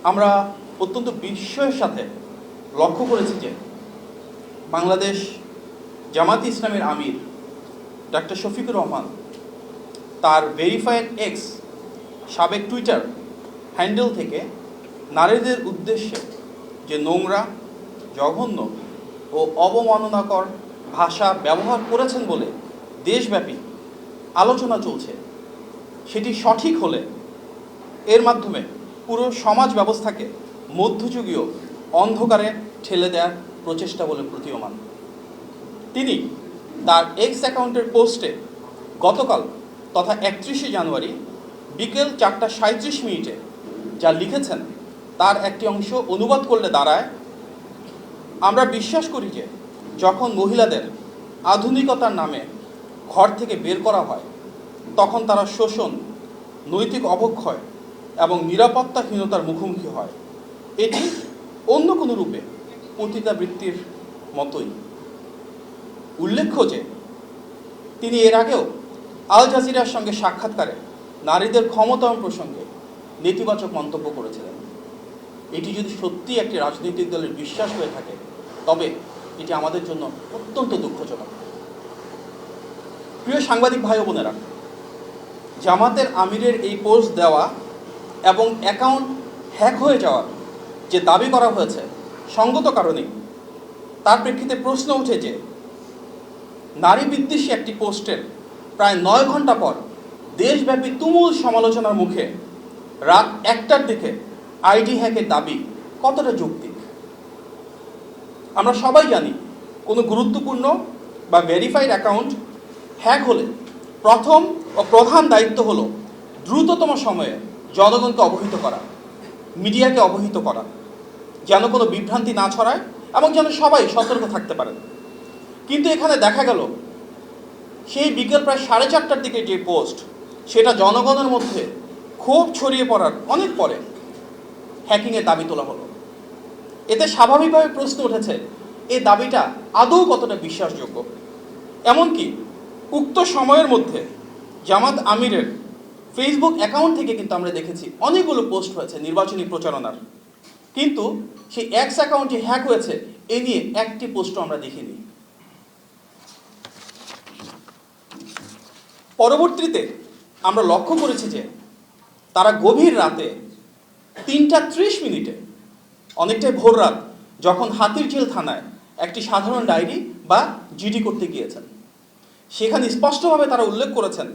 আমরা অত্যন্ত বিস্ময়ের সাথে লক্ষ্য করেছি যে বাংলাদেশ জামায়াতে ইসলামের আমির ডক্টর শফিকুর রহমান তার ভেরিফাইড এক্স সাবেক টুইটার হ্যান্ডেল থেকে নারীদের উদ্দেশ্যে যে নোংরা, জঘন্য ও অবমাননাকর ভাষা ব্যবহার করেছেন বলে দেশব্যাপী আলোচনা চলছে, সেটি সঠিক হলে এর মাধ্যমে পুরো সমাজ ব্যবস্থাকে মধ্যযুগীয় অন্ধকারে ঠেলে দেওয়ার প্রচেষ্টা বলে প্রতীয়মান। তিনি তার এক্স অ্যাকাউন্টের পোস্টে গতকাল তথা 31শে জানুয়ারি বিকেল 4:37 যা লিখেছেন তার একটি অংশ অনুবাদ করলে দাঁড়ায়, আমরা বিশ্বাস করি যে যখন মহিলাদের আধুনিকতার নামে ঘর থেকে বের করা হয় তখন তারা শোষণ, নৈতিক অবক্ষয় এবং নিরাপত্তাহীনতার মুখোমুখি হয়। এটি অন্য কোনো রূপে পতিতাবৃত্তির মতোই। উল্লেখ্য যে তিনি এর আগেও আল জাজিরার সঙ্গে সাক্ষাৎকারে নারীদের ক্ষমতায়ন প্রসঙ্গে নেতিবাচক মন্তব্য করেছিলেন। এটি যদি সত্যি একটি রাজনৈতিক দলের বিশ্বাস হয়ে থাকে তবে এটি আমাদের জন্য অত্যন্ত দুঃখজনক। প্রিয় সাংবাদিক ভাই ও বোনেরা, জামাতের আমিরের এই পোস্ট দেওয়া এবং অ্যাকাউন্ট হ্যাক হয়ে যাওয়ার যে দাবি করা হয়েছে সঙ্গত কারণেই তার প্রেক্ষিতে প্রশ্ন উঠে যে নারী বিদ্বেষী একটি পোস্টের প্রায় 9 ঘন্টা পর দেশব্যাপী তুমুল সমালোচনার মুখে রাত 1টার দিকে আইডি হ্যাকের দাবি কতটা যৌক্তিক। আমরা সবাই জানি কোনো গুরুত্বপূর্ণ বা ভেরিফাইড অ্যাকাউন্ট হ্যাক হলে প্রথম ও প্রধান দায়িত্ব হলো দ্রুততম সময়ে জনগণকে অবহিত করা, মিডিয়াকে অবহিত করা, যেন কোনো বিভ্রান্তি না ছড়ায় এবং যেন সবাই সতর্ক থাকতে পারেন। কিন্তু এখানে দেখা গেল সেই বিকেল প্রায় 4:30টার দিকে যে পোস্ট, সেটা জনগণের মধ্যে ক্ষোভ ছড়িয়ে পড়ার অনেক পরে হ্যাকিংয়ের দাবি তোলা হলো। এতে স্বাভাবিকভাবে প্রশ্ন উঠেছে এই দাবিটা আদৌ কতটা বিশ্বাসযোগ্য। এমনকি উক্ত সময়ের মধ্যে জামাত আমিরের ফেসবুক অ্যাকাউন্ট থেকে কিন্তু আমরা দেখেছি অনেকগুলো পোস্ট হয়েছে নির্বাচনী প্রচারণার, কিন্তু সেই এক্স অ্যাকাউন্টটি হ্যাক হয়েছে এ নিয়ে একটি পোস্টও আমরা দেখিনি। পরবর্তীতে আমরা লক্ষ্য করেছি যে তারা গভীর রাতে 3:30 অনেকটাই ভোর রাত, যখন হাতিরঝিল থানায় একটি সাধারণ ডায়েরি বা জিডি করতে গিয়েছেন, সেখানে স্পষ্টভাবে তারা উল্লেখ করেছেন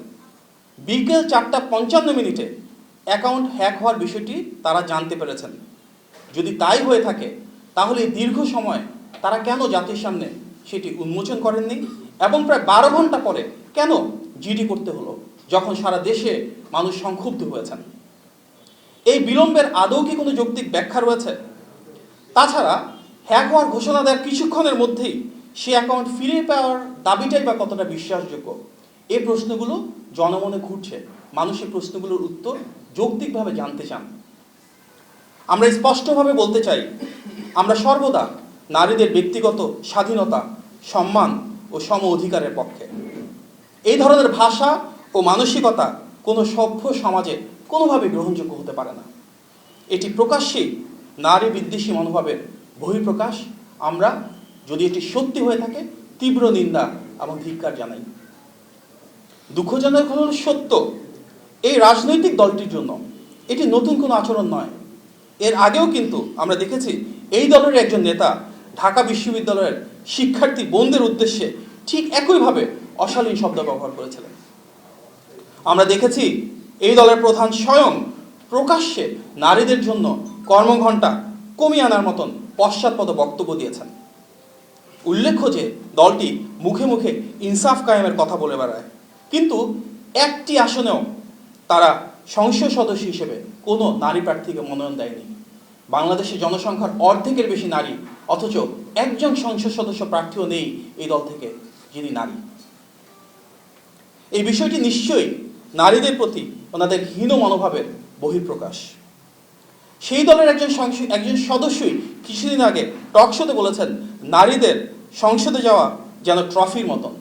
বিকেল 4:55 অ্যাকাউন্ট হ্যাক হওয়ার বিষয়টি তারা জানতে পেরেছেন। যদি তাই হয়ে থাকে তাহলে দীর্ঘ সময় তারা কেন জাতির সামনে সেটি উন্মোচন করেননি এবং প্রায় 12 ঘন্টা পরে কেন জিডি করতে হলো, যখন সারা দেশে মানুষ সংক্ষুব্ধ হয়েছেন? এই বিলম্বের আদৌ কি কোনো যৌক্তিক ব্যাখ্যা রয়েছে? তাছাড়া হ্যাক হওয়ার ঘোষণা দেওয়ার কিছুক্ষণের মধ্যেই সে অ্যাকাউন্ট ফিরে পাওয়ার দাবিটাই বা কতটা বিশ্বাসযোগ্য? এই প্রশ্নগুলো জনমনে ঘুরছে। মানুষ এই প্রশ্নগুলোর উত্তর যৌক্তিকভাবে জানতে চান। আমরা স্পষ্টভাবে বলতে চাই, আমরা সর্বদা নারীদের ব্যক্তিগত স্বাধীনতা, সম্মান ও সম অধিকারের পক্ষে। এই ধরনের ভাষা ও মানসিকতা কোনো সভ্য সমাজে কোনোভাবে গ্রহণযোগ্য হতে পারে না। এটি প্রকাশ্যেই নারী বিদ্বেষী মনোভাবের বহিঃপ্রকাশ। আমরা যদি এটি সত্যি হয়ে থাকে তীব্র নিন্দা এবং ধিক্কার জানাই। দুঃখজনক হল সত্য, এই রাজনৈতিক দলটির জন্য এটি নতুন কোনো আচরণ নয়। এর আগেও কিন্তু আমরা দেখেছি এই দলের একজন নেতা ঢাকা বিশ্ববিদ্যালয়ের শিক্ষার্থী বোনদের উদ্দেশ্যে ঠিক একইভাবে অশালীন শব্দ ব্যবহার করেছিলেন। আমরা দেখেছি এই দলের প্রধান স্বয়ং প্রকাশ্যে নারীদের জন্য কর্মঘণ্টা কমিয়ে আনার মতন পশ্চাৎপদ বক্তব্য দিয়েছেন। উল্লেখ্য যে দলটি মুখে মুখে ইনসাফ কায়েমের কথা বলে বেড়ায়, কিন্তু একটি আসনেও তারা সংসদ সদস্য হিসেবে কোনো নারী প্রার্থীকে মনোনয়ন দেয়নি। বাংলাদেশের জনসংখ্যার অর্ধেকের বেশি নারী, অথচ একজন সংসদ সদস্য প্রার্থীও নেই এই দল থেকে যিনি নারী। এই বিষয়টি নিশ্চয়ই নারীদের প্রতি ওনাদের হীন মনোভাবের বহিঃপ্রকাশ। সেই দলের একজন সদস্যই কিছুদিন আগে টক শোতে বলেছেন নারীদের সংসদে যাওয়া যেন ট্রফির মতন,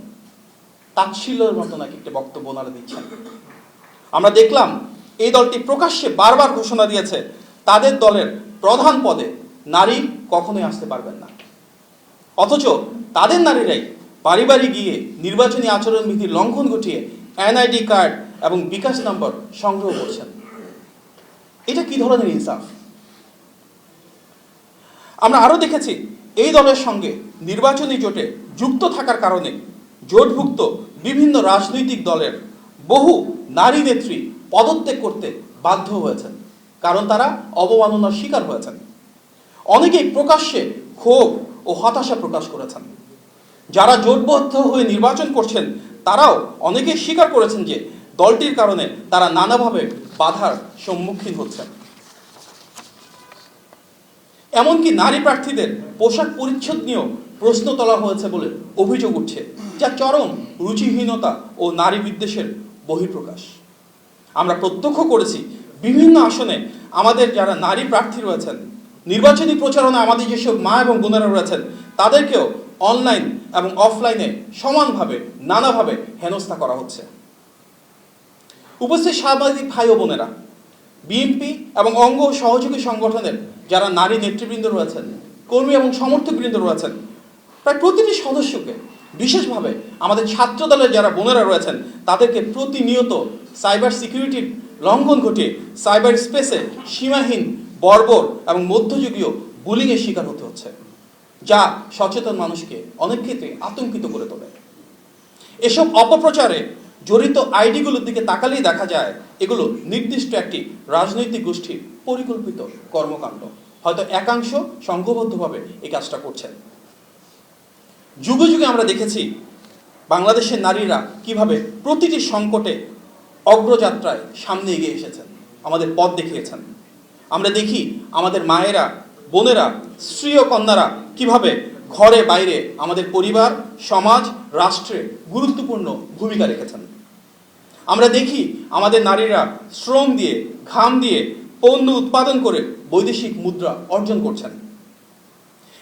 তাচ্ছিল্যের মতো নাকি একটা বক্তব্য ওনারা দিচ্ছেন। আমরা দেখলাম এই দলটি প্রকাশ্যে বারবার ঘোষণা দিয়েছে তাদের দলের প্রধান পদে নারী কখনোই আসতে পারবেন না। অথচ তাদের নারীরাই বাড়ি বাড়ি গিয়ে নির্বাচনী আচরণবিধির লঙ্ঘন ঘটিয়ে এনআইডি কার্ড এবং বিকাশ নম্বর সংগ্রহ করছেন। এটা কি ধরনের ইনসাফ? আমরা আরও দেখেছি এই দলের সঙ্গে নির্বাচনী জোটে যুক্ত থাকার কারণে জোটভুক্ত বিভিন্ন রাজনৈতিক দলের বহু নারী নেত্রী পদত্যাগ করতে বাধ্য হয়েছেন, কারণ তারা অবমাননার শিকার হয়েছেন। অনেকেই প্রকাশ্যে ক্ষোভ ও হতাশা প্রকাশ করেছেন। যারা জোটবদ্ধ হয়ে নির্বাচন করছেন তারাও অনেকেই স্বীকার করেছেন যে দলটির কারণে তারা নানাভাবে বাধার সম্মুখীন হচ্ছেন। এমনকি নারী প্রার্থীদের পোশাক পরিচ্ছদ নিয়েও প্রশ্ন তোলা হয়েছে বলে অভিযোগ উঠছে, যা চরম রুচিহীনতা ও নারী বিদ্বেষের বহিঃপ্রকাশ। আমরা প্রত্যক্ষ করেছি বিভিন্ন আসনে আমাদের যারা নারী প্রার্থী রয়েছেন, নির্বাচনী প্রচারণা আমাদের যেসব মা এবং বোনেরা রয়েছেন তাদেরকেও অনলাইন এবং অফলাইনে সমানভাবে নানাভাবে হেনস্থা করা হচ্ছে। উপস্থিত সাংবাদিক ভাই ও বোনেরা, বিএনপি এবং অঙ্গ সহযোগী সংগঠনের যারা নারী নেতৃবৃন্দ রয়েছেন, কর্মী এবং সমর্থকবৃন্দ রয়েছেন, প্রায় প্রতিটি সদস্যকে, বিশেষভাবে আমাদের ছাত্র দলের যারা বোনেরা রয়েছেন তাদেরকে প্রতিনিয়ত সাইবার সিকিউরিটির লঙ্ঘন ঘটিয়ে সাইবার স্পেসে সীমাহীন বর্বর এবং মধ্যযুগীয় বুলিংয়ের শিকার হতে হচ্ছে, যা সচেতন মানুষকে অনেক ক্ষেত্রে আতঙ্কিত করে তোলে। এসব অপপ্রচারে জড়িত আইডিগুলোর দিকে তাকালেই দেখা যায় এগুলো নির্দিষ্ট একটি রাজনৈতিক গোষ্ঠীর পরিকল্পিত কর্মকাণ্ড। হয়তো একাংশ সংঘবদ্ধভাবে এই কাজটা করছেন। যুগে যুগে আমরা দেখেছি বাংলাদেশের নারীরা কিভাবে প্রতিটি সংকটে অগ্রযাত্রায় সামনে এগিয়ে এসেছেন, আমাদের পথ দেখিয়েছেন। আমরা দেখি আমাদের মায়েরা, বোনেরা, স্ত্রী ও কন্যারা কিভাবে ঘরে বাইরে আমাদের পরিবার, সমাজ, রাষ্ট্রে গুরুত্বপূর্ণ ভূমিকা রেখেছেন। আমরা দেখি আমাদের নারীরা শ্রম দিয়ে, ঘাম দিয়ে পণ্য উৎপাদন করে বৈদেশিক মুদ্রা অর্জন করছেন।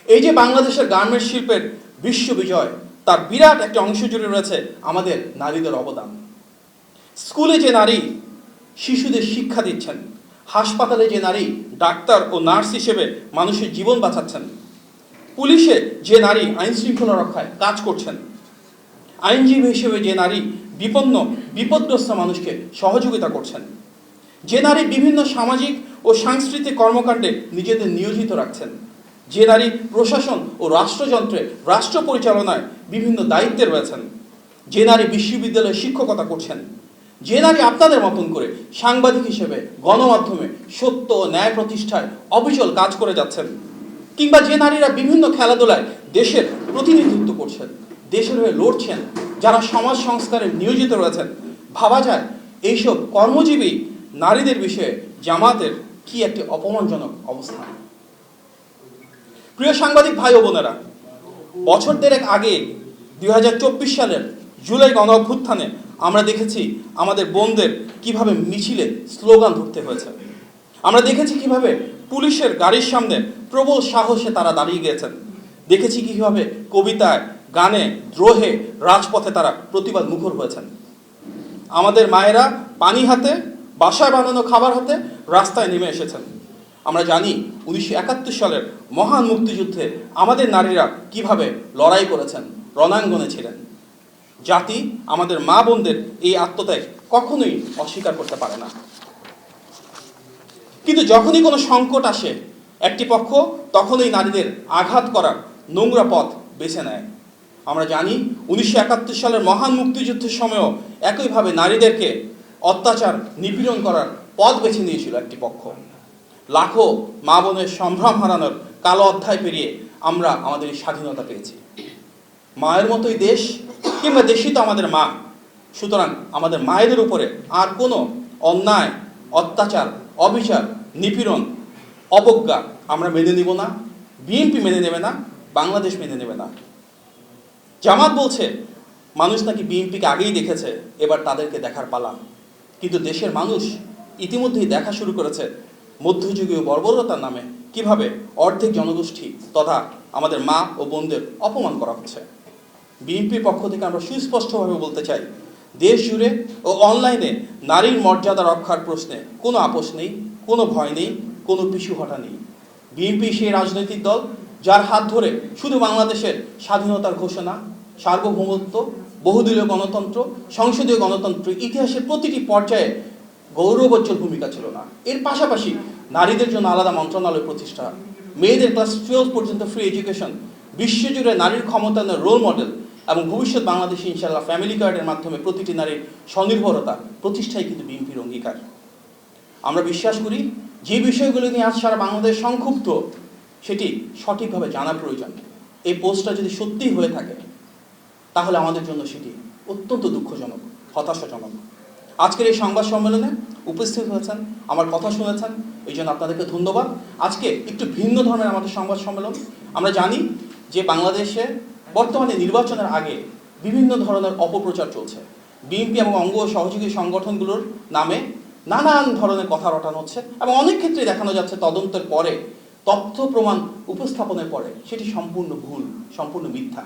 এই যে বাংলাদেশের গার্মেন্টস শিল্পের বিশ্ব বিজয়, তার বিরাট একটা অংশ জুড়ে রয়েছে আমাদের নারীদের অবদান। স্কুলে যে নারী শিশুদের শিক্ষা দিচ্ছেন, হাসপাতালে যে নারী ডাক্তার ও নার্স হিসেবে মানুষের জীবন বাঁচাচ্ছেন, পুলিশে যে নারী আইন শৃঙ্খলা রক্ষায় কাজ করছেন, আইনজীবী হিসেবে যে নারী বিপদগ্রস্ত মানুষকে সহযোগিতা করছেন, যে নারী বিভিন্ন সামাজিক ও সাংস্কৃতিক কর্মকাণ্ডে নিজেদের নিয়োজিত রাখছেন, যে নারী প্রশাসন ও রাষ্ট্রযন্ত্রে, রাষ্ট্র পরিচালনায় বিভিন্ন দায়িত্বে রয়েছেন, যে নারী বিশ্ববিদ্যালয়ে শিক্ষকতা করছেন, যে নারী আপনাদের মতন করে সাংবাদিক হিসেবে গণমাধ্যমে সত্য ও ন্যায় প্রতিষ্ঠায় অবিচল কাজ করে যাচ্ছেন, কিংবা যে নারীরা বিভিন্ন খেলাধুলায় দেশের প্রতিনিধিত্ব করছেন, দেশের হয়ে লড়ছেন, যারা সমাজ সংস্কারে নিয়োজিত রয়েছেন, ভাবা যায় এইসব কর্মজীবী নারীদের বিষয়ে জামাতের কি একটি অপমানজনক অবস্থান। প্রিয় সাংবাদিক ভাই ও বোনেরা, বছর দেড়েক আগে 2024 সালের জুলাই গণ অভ্যুত্থানে আমরা দেখেছি আমাদের বোনদের কিভাবে মিছিলে স্লোগান ধরতে হয়েছে। আমরা দেখেছি কিভাবে পুলিশের গাড়ির সামনে প্রবল সাহসে তারা দাঁড়িয়ে গিয়েছেন। দেখেছি কিভাবে কবিতায়, গানে, দ্রোহে, রাজপথে তারা প্রতিবাদ মুখর হয়েছেন। আমাদের মায়েরা পানি হাতে, বাসায় বানানো খাবার হাতে রাস্তায় নেমে এসেছেন। আমরা জানি 1971 সালের মহান মুক্তিযুদ্ধে আমাদের নারীরা কিভাবে লড়াই করেছেন, রণাঙ্গনে ছিলেন। জাতি আমাদের মা বোনদের এই আত্মত্যাগ কখনোই অস্বীকার করতে পারে না। কিন্তু যখনই কোনো সংকট আসে একটি পক্ষ তখনই নারীদের আঘাত করার নোংরা পথ বেছে নেয়। আমরা জানি 1971 সালের মহান মুক্তিযুদ্ধের সময়ও একইভাবে নারীদেরকে অত্যাচার, নিপীড়ন করার পথ বেছে নিয়েছিল একটি পক্ষ। লাখো মা বোনের সম্ভ্রম হারানোর কালো অধ্যায় পেরিয়ে আমরা আমাদের এই স্বাধীনতা পেয়েছি। মায়ের মতোই দেশ, কিংবা দেশই তো আমাদের মা। সুতরাং আমাদের মায়েদের উপরে আর কোনো অন্যায়, অত্যাচার, অবিচার, নিপীড়ন, অবজ্ঞা আমরা মেনে নিব না, বিএনপি মেনে নেবে না, বাংলাদেশ মেনে নেবে না। জামাত বলছে মানুষ নাকি বিএনপিকে আগেই দেখেছে, এবার তাদেরকে দেখার পালা। কিন্তু দেশের মানুষ ইতিমধ্যেই দেখা শুরু করেছে মধ্যযুগীয় বর্বরতার নামে কিভাবে অর্ধেক জনগোষ্ঠী তথা আমাদের মা ও বোনদের অপমান করা হচ্ছে। বিএনপির পক্ষ থেকে আমরা সুস্পষ্টভাবে বলতে চাই, দেশ জুড়ে ও অনলাইনে নারীর মর্যাদা রক্ষার প্রশ্নে কোনো আপোষ নেই, কোনো ভয় নেই, কোনো পিছু হটা নেই। বিএনপি সেই রাজনৈতিক দল যার হাত ধরে শুধু বাংলাদেশের স্বাধীনতার ঘোষণা, সার্বভৌমত্ব, বহুদলীয় গণতন্ত্র, সংসদীয় গণতন্ত্র ইতিহাসের প্রতিটি পর্যায়ে গৌরবোজ্জ্বল ভূমিকা ছিল না। এর পাশাপাশি নারীদের জন্য আলাদা মন্ত্রণালয় প্রতিষ্ঠা, মেয়েদের ক্লাস 12 পর্যন্ত ফ্রি এডুকেশন, বিশ্বজুড়ে নারীর ক্ষমতায়নের রোল মডেল এবং ভবিষ্যৎ বাংলাদেশে ইনশাআল্লাহ ফ্যামিলি কার্ডের মাধ্যমে প্রতিটি নারীর স্বনির্ভরতা প্রতিষ্ঠাই কিন্তু বিএনপির অঙ্গীকার। আমরা বিশ্বাস করি যে বিষয়গুলো নিয়ে আজ সারা বাংলাদেশ সংক্ষুব্ধ সেটি সঠিকভাবে জানা প্রয়োজন। এই পোস্টটা যদি সত্যিই হয়ে থাকে তাহলে আমাদের জন্য সেটি অত্যন্ত দুঃখজনক, হতাশাজনক। আজকের এই সংবাদ সম্মেলনে উপস্থিত হয়েছেন, আমার কথা শুনেছেন, এই জন্য আপনাদেরকে ধন্যবাদ। আজকে একটু ভিন্ন ধরনের আমাদের সংবাদ সম্মেলন। আমরা জানি যে বাংলাদেশে বর্তমানে নির্বাচনের আগে বিভিন্ন ধরনের অপপ্রচার চলছে। বিএনপি এবং অঙ্গ সহযোগী সংগঠনগুলোর নামে নানান ধরনের কথা রটানো হচ্ছে এবং অনেক ক্ষেত্রে দেখানো যাচ্ছে তদন্তের পরে, তথ্য প্রমাণ উপস্থাপনের পরে সেটি সম্পূর্ণ ভুল, সম্পূর্ণ মিথ্যা।